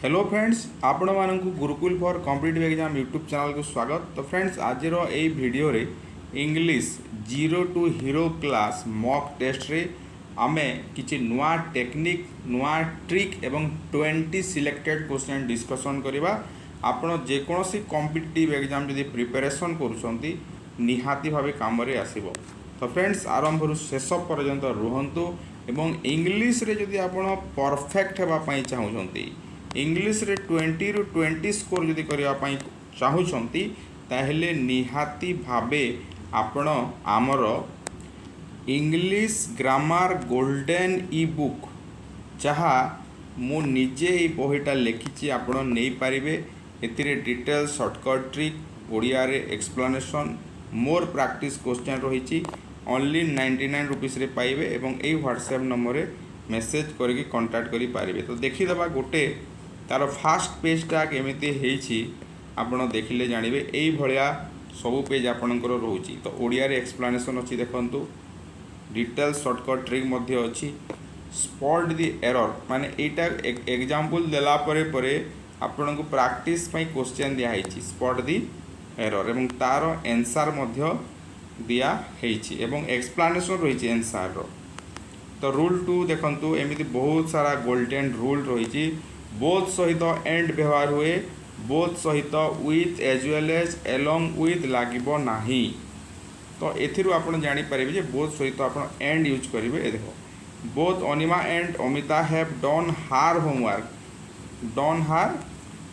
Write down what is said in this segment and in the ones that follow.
Hello friends, आपण Manak Gurukul for competitive exam YouTube channel को स्वागत। तो फ्रेंड्स, आज ये वीडियो रे English 0 to hero class mock test रे आमे किछि नुआ टेक्निक नुआ ट्रिक एवं 20 सिलेक्टेड क्वेश्चन डिस्कशन करिबा। आपण जेकोसी कॉम्पिटिटिव एग्जाम जदि प्रिपरेशन करूछंती निहाती भावे काम रे आसीबो। तो फ्रेंड्स, आरंभ रु शेष पर्यंत रुहंतु एवं इंग्लिश रे जदि आपण परफेक्ट हेबा पई चाहुछंती इंग्लिश रे 20 रु 20 स्कोर जदि करने चाहूँगी ताहले निहाती भावे आपण आमर इंग्लिश ग्रामर गोल्डन ई बुक जहाँ मु निजे ये बहीटा लिखी आपण नहीं पारे। एतिरे डिटेल शॉर्टकट ट्रिक ओडिया रे एक्सप्लेनेशन मोर प्रैक्टिस क्वेश्चन रही ओनली 99 रुपीस रे पाइबे एवं यही व्हाट्सएप नंबर रे मेसेज करके कांटेक्ट करि पारिबे। तो देखिदेबा गोटे तार फास्ट पेजटा केमिति आपण देखिले जानिबे। एई भलिया सबु पेज आपणकर रोची। तो ओडिया रे एक्सप्लेनेशन अछि देखंतु, डिटेल शॉर्टकट ट्रिक मध्ये अछि, स्पॉट द एरर माने एटा एग्जांपल देला परे आपन को प्रैक्टिस पई क्वेश्चन दिया हेछि स्पॉट द एरर एवं तार आंसर मध्ये दिया हेछि एवं एक्सप्लेनेशन रहिछि आंसर रो। तो रूल 2 देखंतु, एमिति बहुत सारा गोल्डन रूल रहिछि। बोथ सहित एंड व्यवहार हुए, बोथ सहित with as well as along with लागिबो नाही। तो एथिरु आपण जानि परिबे जे बोथ सहित आपण एंड यूज करिवे। देखो, both Anima and Amita have done हार होमवर्क, डन हार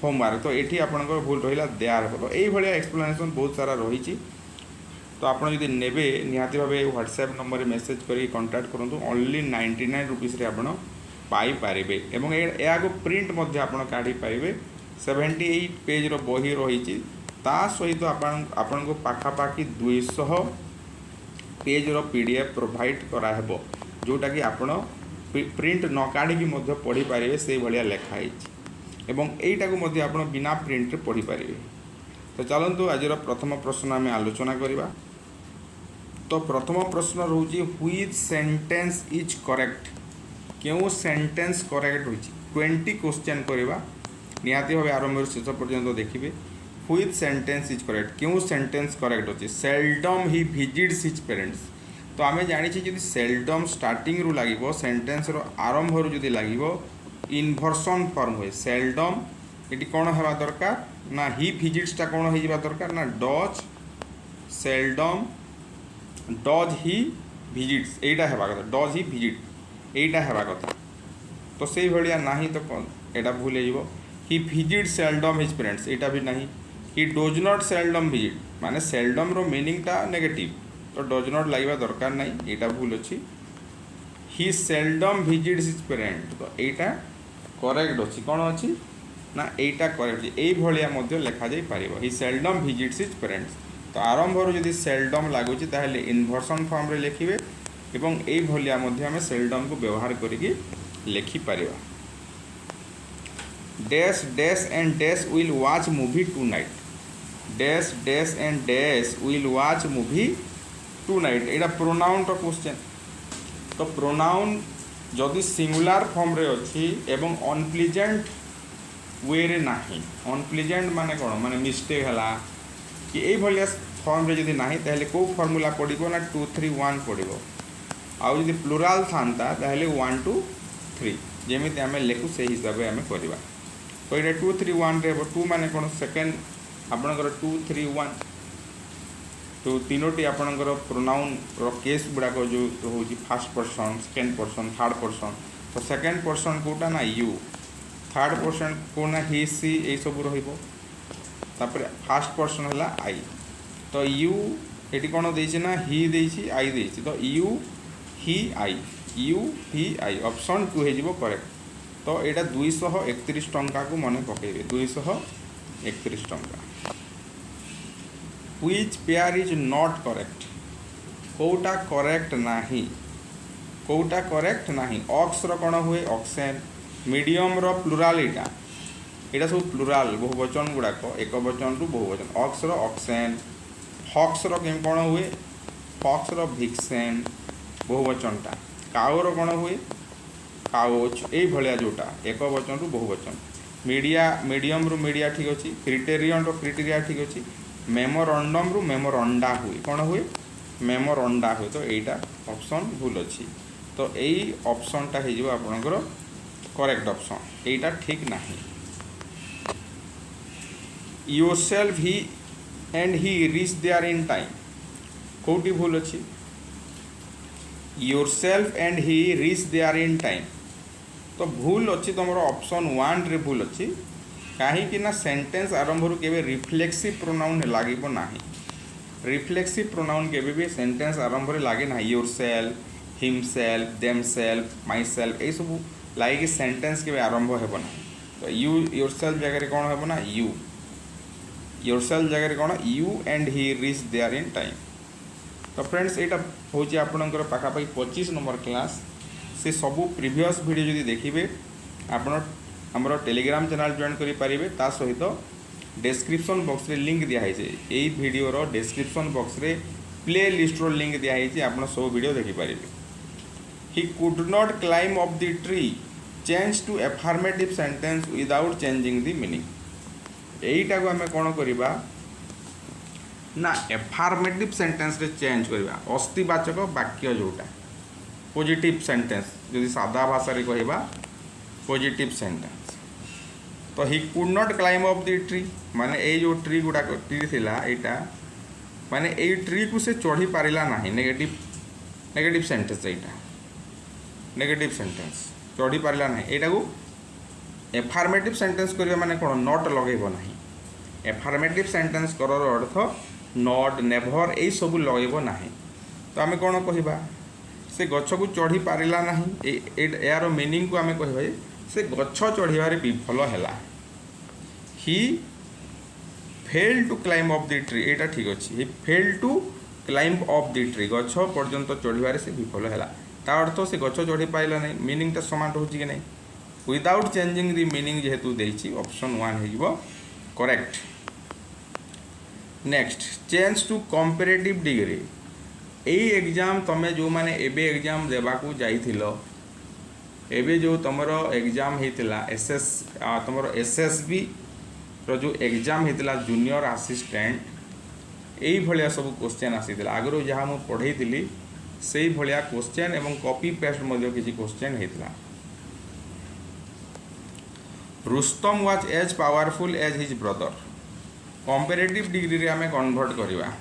होमवर्क। तो एठी आपनकर भूल रहिला देयर हो। एई भलिया एक्सप्लेनेशन बहुत सारा रहिछि। तो आपण जदि नेबे निहाती भाबे व्हाट्सएप नंबर रे मेसेज करी कांटेक्ट करंतु। ओनली 99 रुपीस रे आपण पाई पारिबे एवं या को प्रिंट मध्य आपण काढी पाइबे। 78 पेज रो बही रही ता सहित आपण को पाखापाखि 200 पेज रो पीडीएफ प्रोवाइड करा हेबो, जोटा कि आपण प्रिंट न काढी कि मध्य पढ़ी पारिबे। से भलिया लेखा हेछि एवं एटा को मध्य आपण बिना प्रिंट रे पढ़ी पारिबे। तो चलंतु आज रो प्रथम प्रश्न आमे आलोचना करिबा। तो प्रथम प्रश्न रहउची, व्हिच सेंटेंस इज करेक्ट। क्यों सेंटेंस करेक्ट होइछि 20 क्वेश्चन करवा निहाती भाव आरंभ शेष पर्यंत देखिए। व्हिच सेंटेंस इज करेक्ट, क्यों सेंटेंस करेक्ट होछि। सेल्डम ही विजिट्स हिज पेरेंट्स। तो आमे जानि छी जदि सेल्डम स्टार्टिंग रु लागिवो सेंटेंस रो आरंभ रु जदि लागिवो इन्वर्सन फॉर्म होय। सेल्डम एटी कोन हेबा दरकार ना ही विजिट्स ता कोन हेजिबा दरकार ना does seldom does he visits एटा हेबा कथा। डज ही विजिट एटा हेबा कथा। तो से भलिया नाही तो कौन एटा भूल हो। ही विजिट सेल्डम हिज पेरेंट्स एटा भी नहीं। ही डोज नॉट सेल्डम विजिट माने सेल्डम रो मीनिंग टा नेगेटिव, तो डोज नॉट लागिबा दरकार नहीं, एटा भूल अछि। ही सेल्डम विजिट्स हिज पेरेंट, तो एटा करेक्ट अछि। कोन अछि ना एटा करेक्ट। एई भलिया मध्ये लेखा जाई पारिबो, ही सेल्डम विजिट्स हिज पेरेंट्स। तो आरंभ रो जदि सेल्डम लागुछि ताहले इन्वर्सन फॉर्म रे लिखिबे एवं एई भलिया मध्ये हमें सेल्डम को व्यवहार करिकि लिखि Paribas. Dash dash and dash will watch movie two night. Dash dash and dash will watch movie two night Etah pronoun row question. तो प्रोनाउन जदि सिंगुलर फॉर्म रे अछि एवं अनप्लीजेंट वे रे नाही। अनप्लीजेंट माने कोन माने मिस्टेक हला कि एई भलिया फॉर्म रे जदि नाही ताहले को फार्मूला पडिबो ना 2 3 1 पडिबो। आउ जदि प्लुराल थांता ताहले 1 2 3 जेमिति आमे लेखु से हिसाब रे आमे करबा। तो एटा 2 3 1 रे 2 माने कोन सेकंड आपनकर 2 3 1। तो तीनोटी आपनकर प्रोनाउन रो केस बुडा को जो होची first person second person third person. तो सेकंड पर्सन कोटा ना यू, थर्ड पर्सन कोना ही सी ए सब रहिबो। तापर फर्स्ट पर्सन हला आई। तो यू एटी कोन देछि ना ही देछि आई देछि। तो you he I, you he I option 2 हे जिवो करेक्ट। तो एटा 231 टंका को मने पकेबे 231 टंका। Which pair is not correct, कोटा करेक्ट नाही, कोटा करेक्ट नाही। ऑक्स रो कोन हुए ऑक्सेन, मीडियम रो प्लुराल एटा सब प्लुराल बहुवचन गुडा को एक वचन रु बहुवचन। ऑक्स रो ऑक्सेन, हॉक्स रो केम कोन हुए फॉक्स रो भिक्सेन बहुवचनटा। काउ रो कोन हुए काउच, एई भलिया जोटा एक वचन रु बहुवचन। मीडिया मीडियम रु मीडिया ठीक अच्छे, क्रिटेरियन रो क्रिटेरिया ठीक अच्छे, मेमोरंडम रु मेमोरंडा हुए कौन हुए मेमोरंडा हुए। तो यहीटा ऑप्शन भूल अच्छी। तो यही ऑप्शनटा हो आपणकर करेक्ट ऑप्शन, यहीटा ठीक नहीं। योरसेल्फ ही and he reach there in time कौटी भूल अच्छी। Yourself and he reach there in time तो भूल अच्छी तुम ऑप्शन 1 रे भूल अच्छी। कहीं सेंटेंस आरंभ के रिफ्लेक्सिव प्रोनाउन लगे ना, रिफ्लेक्सिव प्रोनाउन के भी सेंटेंस आरंभ लगे ना। योरसेल्फ, हिमसेल्फ, देमसेल्फ, माइसेल्फ ये सब लगे सेंटेंस के आरंभ हो ना। तो यू योरसेल्फ जगह कौन हो ना यू, योरसेल्फ जगह कौन you and he reach there in time. तो फ्रेंड्स यहाँ हूँ आपणकर पाखापाखि 25 नंबर क्लास। से सबू प्रीवियस वीडियो जदि देखिए आमर टेलीग्राम चैनल जॉइन करेंगे। ता सहित डिस्क्रिप्शन बॉक्स रे लिंक दिखाई यही वीडियो डिस्क्रिप्शन बॉक्स रे प्ले लिस्ट लिंक दिखाई आप सब वीडियो देखिपारे। He could not climb up the tree change to affirmative sentence without changing the meaning. यहीटा को आम कौन करवा ना एफर्मेटिव सेंटेंस रे चेंज करवा। अस्तिवाचक वाक्य जोटा पॉजिटिव सेंटेंस जदि सादा भाषा रे कहवा पॉजिटिव सेंटेंस। तो ही could not climb up the tree माने ए जो ट्री गुड़ा ट्री थिला एटा माने ए ट्री को से चढ़ी पारिला नहीं। नेगेटिव नेगेटिव सेंटेंस एटा नेगेटिव सेंटेंस चढ़ी पारिला नहीं। एटा को एफर्मेटिव सेंटेंस करबा माने कोन नॉट लगेबो नहीं। एफर्मेटिव सेंटेंस करर अर्थ नॉट, नेभर ये सब लगेबो नहीं। तो आम कौन कहवा से गछ को चढ़ी पारिला नहीं। यार मीनिंग को आम कहवा से गछ चढ़ार विफल है। He fail to climb up the tree यहाँ ठीक अच्छे। He fail to climb up the tree गछ पर्यंत चढ़ार से विफल है। ता अर्थ से गछ चढ़ी पाइला नहीं। मीनिंगटा समान रोचे कि नहीं। विदाउट चेंजिंग दी मीनिंग जेहेतु देछि ऑप्शन 1 हो correct. Next change to comparative degree. यही एग्जाम तुम जो मैंने एबे एग्जाम देवाकू जाइथिलो एबे जो तुमर एग्जाम होता एसएस तुम एसएसबी रो जो एग्जाम होता जूनियर असिस्टेंट यही भाया सब क्वेश्चन आसी आगु जहाँ मुझे पढ़ई से भाया क्वेश्चन एवं कॉपी पेस्ट किसी क्वेश्चन होता। Rustam was as powerful as his brother comparative degree रे आमे कन्वर्ट करवा।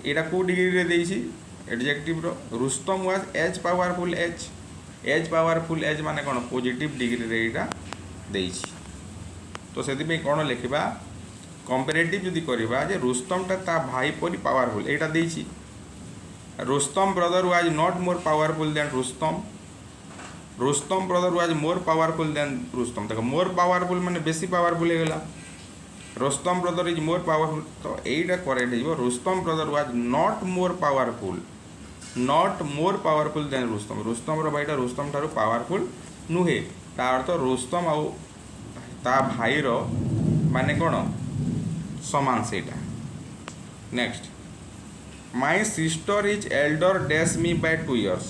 एटा को डिग्री रे देइछि एडजेक्टिव रो Rustam was as powerful as powerful as माने कोन पॉजिटिव डिग्री रे एटा देइछि। तो सेति पे कोन लिखिबा कंपैरेटिव जदि करबा जे रुस्तम ता भाई परि पावरफुल एटा देइछि। Rustam brother was not more powerful than Rustam. Rustam brother was more powerful than Rustam. देखो मोर पावरफुल माने बेसी पावरफुल हो गला। Rustam brother is more powerful तो यहीटा करेक्ट हो। Rustam brother was not more powerful than Rustam. Rustam भाईटा रुस्तम ठारू पावरफुल नुहे। ता अर्थ रुस्तम आउ ता भाई रो माने कोन समान सेटा। Next my sister is elder dash me by 2 years।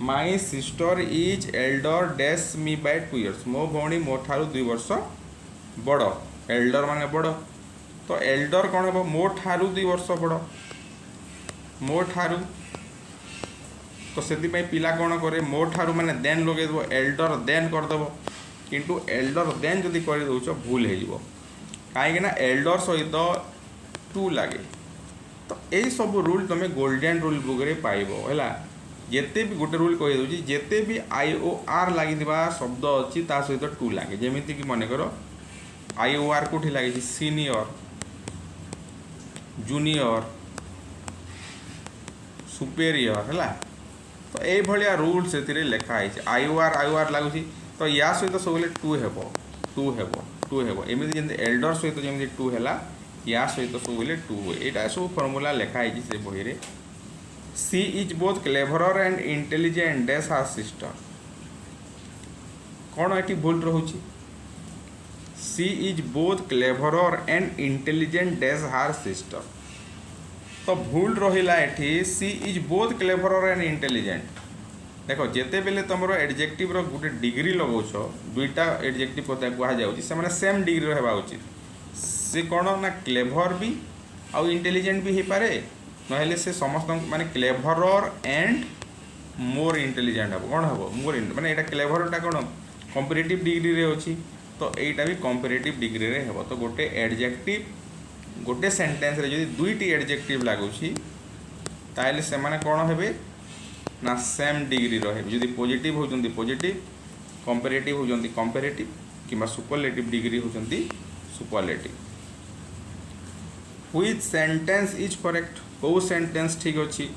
My sister is elder dash me by 2 years। मो भौणी मो ठारू 2 वर्ष बड़। एल्डर माने बड़ तो एल्डर कौन हम मो ठारू 2 वर्ष बड़ मो ठारू। तो से पिला कौन करे मो ठारू माने देन लगे देव एल्डर देन करदेव किंतु एल्डर देन जदि कर दौच भूल हो कहीं एल्डर सहित टू लगे। तो यही सब रूल तुम गोल्डन रूल बुक रे पाइब है। जिते भी गोटे रूल कही दूसरी जिते भी IOR लगी शब्द अच्छी ता सहित टू लगे। जमीती कि मनकर IOR कौटी लगी सीनियर, जूनियर, सुपेरियर है। तो ये भाया रूल से लिखाई IOR लगुच तो या सहित सब टू हेब एमती जमी एल्डर सहित जमी टू है या सहित सब टू हुए। यहाँ सब फर्मूला लिखाई से बही रे। She is both cleverer and intelligent dash her sister कौन ये भूल रोचे। She is both cleverer and intelligent dash her sister. तो भूल रहा ये she is both cleverer and intelligent देख जिते बेले तुम एडजेक्टिव गोटे डिग्री लगौछ दुईटा एडजेक्टिव कथा कहुच्छी से सेम डिग्री रहा उचित से कौन ना क्लेभर भी आउ इंटेलिजेंट भी हो पारे ना से समस्त माने क्लेभरर एंड मोर इंटेलिजेंट हम कौन हम मोर माने यहाँ क्लेभरटा कौन कंपेरेटिव डिग्री रे अच्छी तो यहाँ भी कंपेरेटिव डिग्री रे हम तो गोटे एडजेक्टिव गोटे सेंटेंस रे जदि दुईटी एडजेक्टिव लगुच ताहले से माने कौन हेबे ना सेम डिग्री रहे जदि पॉजिटिव होती पॉजिटिव कंपेरेटिव होती कंपेरेटिव कि सुपरलेटिव डिग्री होती superlative which sentence is correct कौ सेंटेंस ठीक अच्छी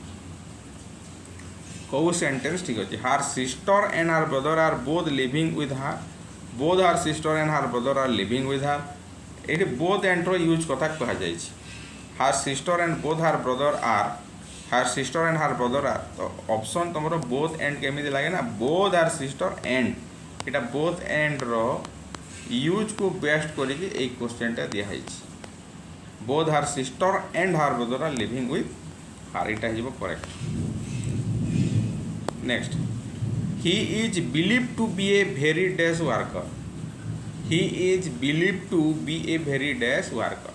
कौ सेंटेंस ठीक अच्छी her sister and her brother are both living with her both her sister and her brother are living with her ये बोथ एंड रो use कथा कहुई her sister and both her brother are her sister and her brother are तो option तुम both and केमी लगे ना both her sister and इटा बोथ एंड रो यूज को बेस्ट करके क्वेश्चन टा दिखाई both her sister and her brother are living with her इटा हो correct next he is believe to be a very dash worker he is believe to be a very dash worker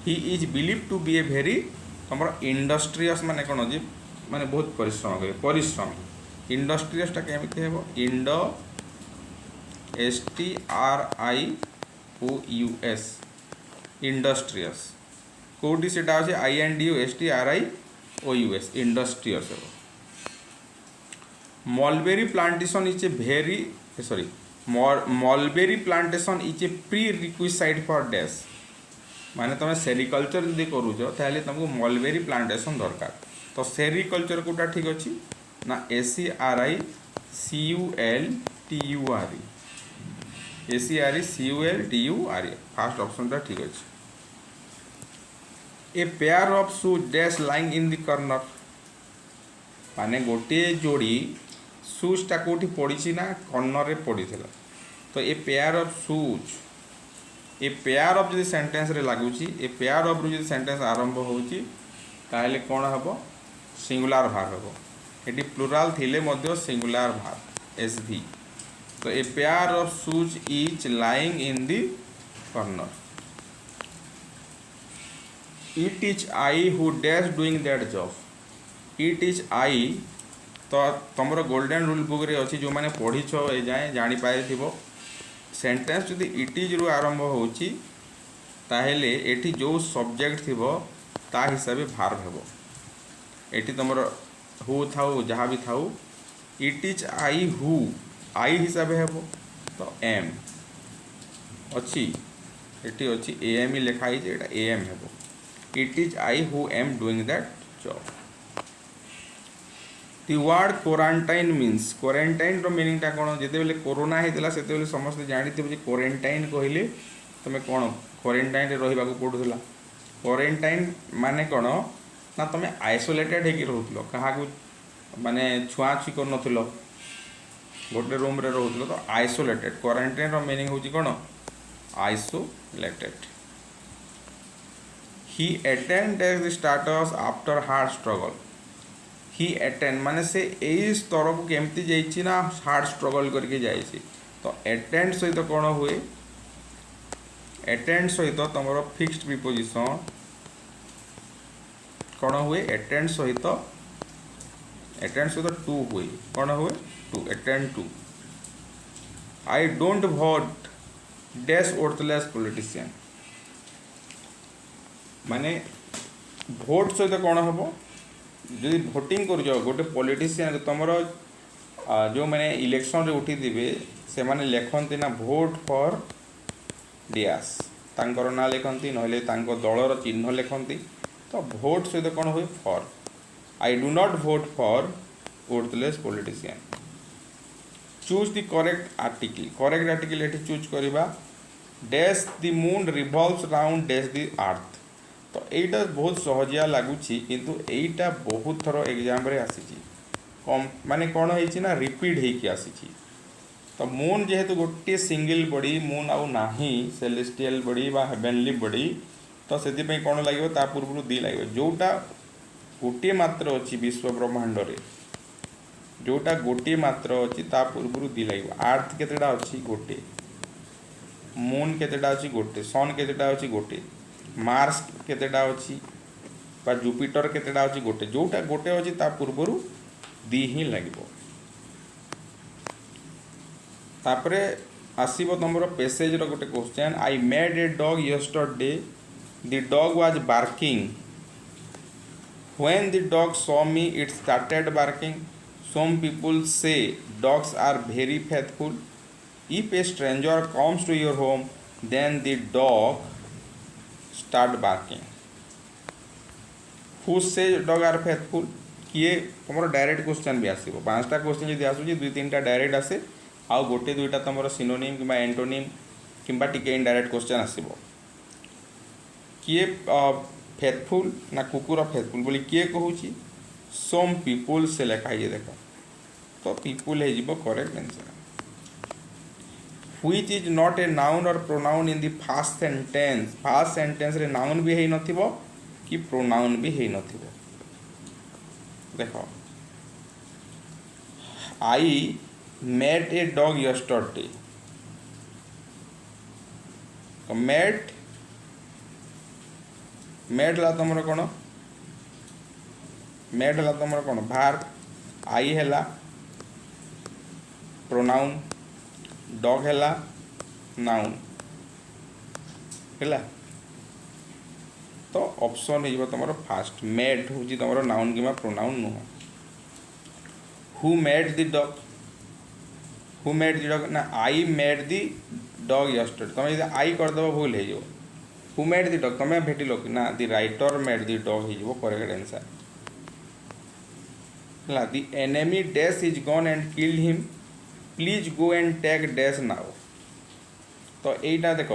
he is believe to be a very तुम industrious माने कौन जी माने बहुत परिश्रम करे परिश्रम इंडस्ट्रियसटा केमिति हेबो इंड STRIOUS इंडस्ट्रियस कोटी से INDUSTRIOUS industrious mulberry plantation is a very sorry mulberry plantation is a pre requisite for dash माने तुम सेरिकल्चर जब करूच ताहले तुमको मलबेरी प्लांटेशन दरकार तो सेरिकल्चर कोटा ठीक अच्छी ना ACRICULTURE फास्ट ऑप्शन टा ठीक अच्छे a pair of shoes dash lying in the corner माने गोटे जोड़ी शूजटा कौटी पड़ी ना कॉर्नर रे पड़ी तो a pair of shoes a pair of जो सेंटेंस रे लगुच ए पेयर ऑफ रू जो सेंटेंस आरंभ होची ताहले कौन हम सिंगुलर भार हम ये प्लुराल थिले मध्य सिंगुलर भार SV तो a pair of shoes is lying in the corner it is I who dash doing that job it is आई तो तुम गोल्डन रूल बुक रे अच्छी जो मैंने पढ़ीछ ए जाए जापार सेंटेंस जदि इट इज रु आरंभ होची ताहले एठी जो सब्जेक्ट थिबो ता हिसाब भार्ब हेबो एठी तुम हु थाउ जहाँ भी thou it is I who I हिसाब हेबो तो एम अच्छी एटी अच्छी AM ही लिखाई एटा AM हेबो it is I who am doing that job the word quarantine means quarantine रो मीनिंगटा कौन जिते बेले कोरोना होता से समस्त जानी थे क्वारंटाइन कहले तुम कौन क्वारंटाइन रहा पड़ूला क्वारंटाइन माने कौन ना तुम आइसोलेटेड हो क्या माने छुआछुई कर न गोटे रूम रे रोल तो आइसोलेटेड क्वारंटाइन रो मीनिंग होची कौन isolated he attended the starters after hard struggle he attend माने से यही स्तर को केमती जाइए ना हार्ड स्ट्रगल करके जाइए तो अटेंड सहित कौन हुए अटेंड सहित तुम फिक्स्ड प्रीपोजिशन कौन हुए अटेंड सहित टू हुए कौन हुए to attend to I don't vote dash worthless politician माने भोट सहित कौन हम जदि भोटिंग कर गोटे पॉलिटिशियन तुम जो मैंने इलेक्शन रे उठी थे से माने लिखती ना भोट फॉर डियास तांकर ना लिखती ना दलर चिन्ह लिखती तो भोट सहित कौन हुए for I do not vote for worthless politician choose the correct article ये चूज करवा dash the moon revolves round dash the earth तो यहीटा बहुत सहजिया लगुच किंतु यहीटा बहुत थर एग्जाम रे आसी कम माने कौन है ना रिपीट होगी आसी तो मून जेहेतु गोटे सिंगल बॉडी मून आउ नाही सेलेस्टियल बॉडी बा हेवेनली बॉडी तो से कौन लगे ता पूर्व दी लगे जोटा गोटे मात्र अच्छी विश्व ब्रह्मांड रे जोटा गोटे मात्र अच्छी ता पूर्व दी लगे अर्थ केतेटा अच्छी गोटे मून केतेटा अच्छी गोटे सन केतेटा अच्छी गोटे मार्स केतेटा अच्छी बा जुपिटर केतेटा अच्छी गोटे जोटा गोटे अच्छी ता पूर्व दी ही लगे तापरे आसीबो तुमरो पैसेज रो गोटे question I made a dog yesterday the dog was barking when the dog saw me it started barking some people say dogs are very faithful if a stranger comes to your home then the dog start barking who says dog are faithful किए तुम direct question भी आसो पांचटा question जब आसूँ दुई तीन टा direct आसे आउ गोटे दुईटा तुम सिनोनिम कि एंटोनिम कि इनडायरेक्ट क्वेश्चन आसो किए फेथफुल ना कुकुर फेथफुल बोली किए कहूँ सम पीपुल से लिखाई देख तो पीपुल हो correct answer which is not a noun और pronoun in the first sentence रे नाउन भी है नथिबो कि प्रोनाउन भी है नथिबो देख I made a dog yesterday made ला तुम कौन मेड है तुम कौन भार आई है प्रोनाउन डॉग है नाउन है तो ऑप्शन हो तुम फास्ट मेड हूँ तुम नाउन कि प्रोनाउन नुह हु मेड द डॉग ना I made the dog yesterday तुम यदि आई करदेव भूल हो हु मेड द डॉग तुम भेटिल कि ना the writer made the dog हो correct answer The enemy dash is gone and killed him. Please go and take dash now. तो यहीटा देख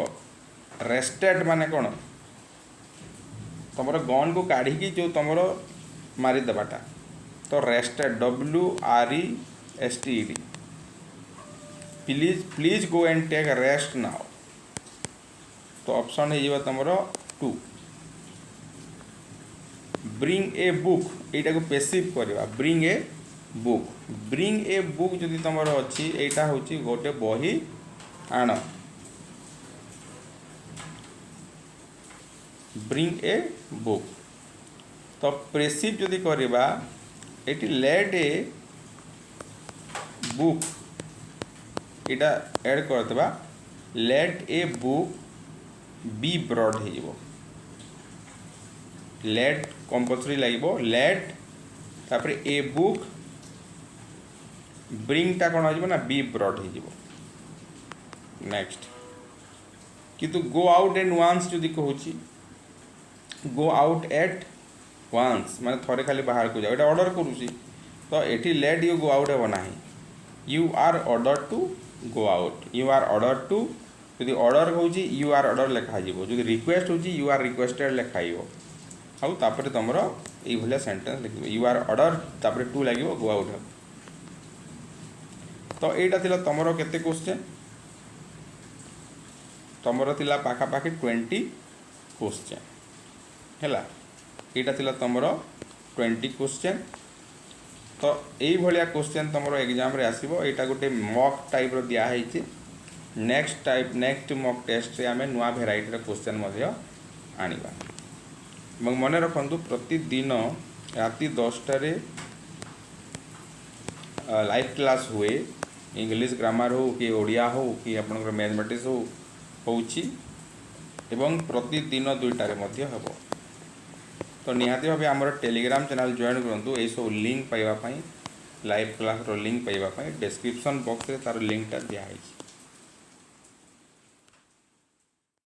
रेस्टेड माने कौन तुम गन को काढ़ी जो तुम मारिदेवाटा तो rested WRESTED please go and take rest now तो ऑप्शन हो तुम 2 ब्रिंग ए बुक यटा को पेसिव करवा ब्रिंग ए बुक जदि तुम अच्छी यहाँ हूँ गोटे बही आण ब्रिंग ए बुक तो पेसिव जदि करवा ये लेट ए बुक यहाँ एड करदेवा let a book be brought हो लेट कंपलसरी लगे लेट तापर ए बुक ब्रिंगटा कौन हो ना बी ब्रॉड हो नेक्स्ट किंतु गो आउट एंड वंस जदि कहूँ गो आउट एट वंस माने थोड़े खाली बाहर को जाओ ये ऑर्डर करुँची तो ये लेट यू गो आउट हे ना you are order to go out you are order to जदि ऑर्डर हो यू आर ऑर्डर लिखा जो रिक्वेस्ट हो यू आर रिक्वेस्टेड लिखाई आउ तापर तुम ये सेंटेंस लिख यू आर ऑर्डर तापर टू लगे गो आउट हे तो यहाँ थी तुम केते क्वेश्चन तुम पाखापाखि 20 क्वेश्चन है यहाँ थी तुम 20 क्वेश्चन तो यही क्वेश्चन तुम एग्जाम रे आसीबो एटा गोटे मॉक टाइप रो दिया है नेक्स्ट मॉक टेस्ट रे आमे नुआ भेराइटी क्वेश्चन आनिबा मन रखु प्रतिदिन राति 10टारे लाइव क्लास हुए इंग्लिश ग्रामर हो कि ओडिया हो कि आपनकर मैथमेटिक्स हो एवं प्रतिदिन 2टारे हम तो निहाती भाव आम टेलीग्राम चैनल जॉइन करूँ ये सब लिंक पाइबापी लाइव क्लास लिंक पाइबापी डिस्क्रिप्शन बॉक्स रे तार लिंकटा दिखाई।